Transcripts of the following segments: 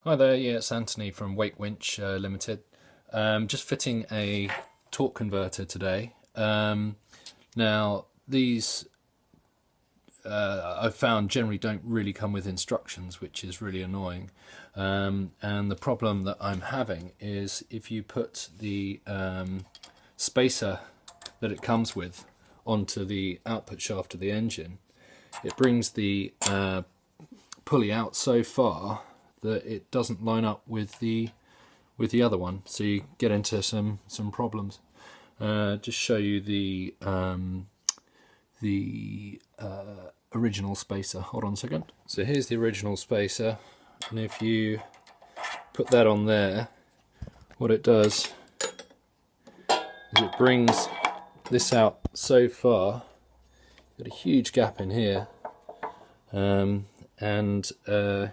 Hi there, yeah, it's Anthony from Winch Limited. Just fitting a torque converter today. Now, these I've found generally don't really come with instructions, which is really annoying. And the problem that I'm having is if you put the spacer that it comes with onto the output shaft of the engine, it brings the pulley out so far that it doesn't line up with the other one, so you get into some problems. Just show you the original spacer. Hold on a second. So here's the original spacer, and if you put that on there, what it does is it brings this out so far. Got a huge gap in here.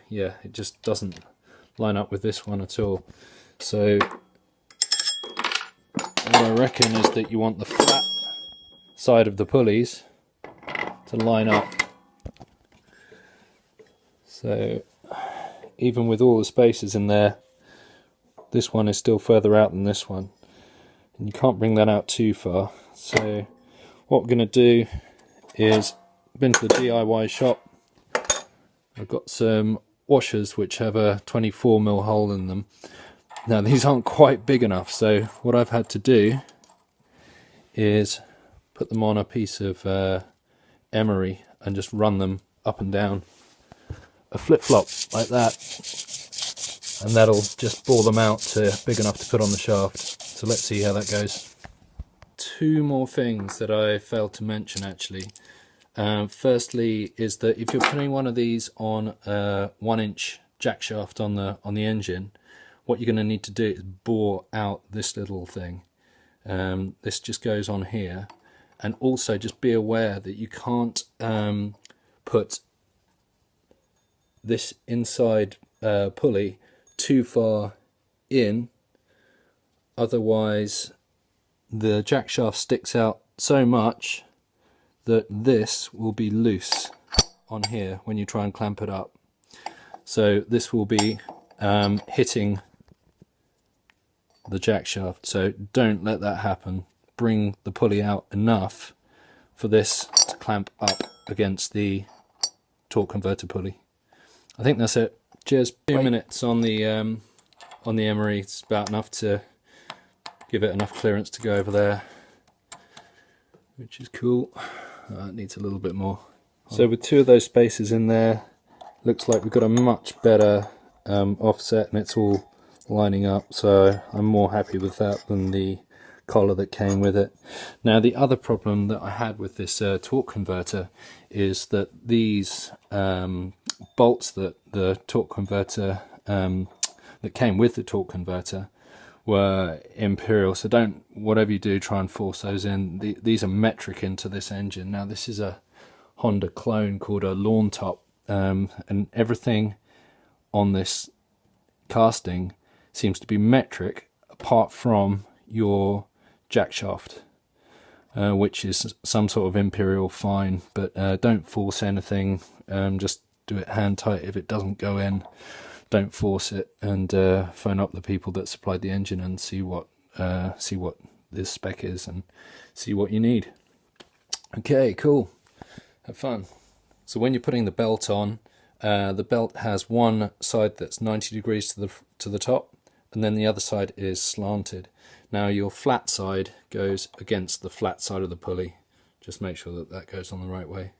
Yeah, it just doesn't line up with this one at all. So what I reckon is that you want the flat side of the pulleys to line up. So even with all the spacers in there, this one is still further out than this one, and you can't bring that out too far. So what we're going to do is, been to the DIY shop. I've got some washers which have a 24mm hole in them. Now these aren't quite big enough, so what I've had to do is put them on a piece of emery and just run them up and down a flip-flop like that, and that'll just bore them out to big enough to put on the shaft. So let's see how that goes. Two more things that I failed to mention actually. Firstly is that if you're putting one of these on a 1-inch jack shaft on the engine, what you're going to need to do is bore out this little thing. This just goes on here, and also just be aware that you can't put this inside pulley too far in, otherwise the jack shaft sticks out so much that this will be loose on here when you try and clamp it up. So this will be hitting the jack shaft, so don't let that happen. Bring the pulley out enough for this to clamp up against the torque converter pulley. I think that's it. Cheers. 2 minutes on the emery, it's about enough to give it enough clearance to go over there, which is cool. It needs a little bit more. So with two of those spacers in there, looks like we've got a much better offset, and it's all lining up, so I'm more happy with that than the collar that came with it. Now the other problem that I had with this torque converter is that these bolts that the torque converter that came with the torque converter were imperial, so don't, whatever you do, try and force those in. These are metric into this engine. Now this is a Honda clone called a lawn top, and everything on this casting seems to be metric apart from your jack shaft, which is some sort of imperial fine, but don't force anything, just do it hand tight. If it doesn't go in, don't force it, and phone up the people that supplied the engine and see what this spec is and see what you need. Okay, cool. Have fun. So when you're putting the belt on, the belt has one side that's 90 degrees to the top, and then the other side is slanted. Now your flat side goes against the flat side of the pulley. Just make sure that that goes on the right way.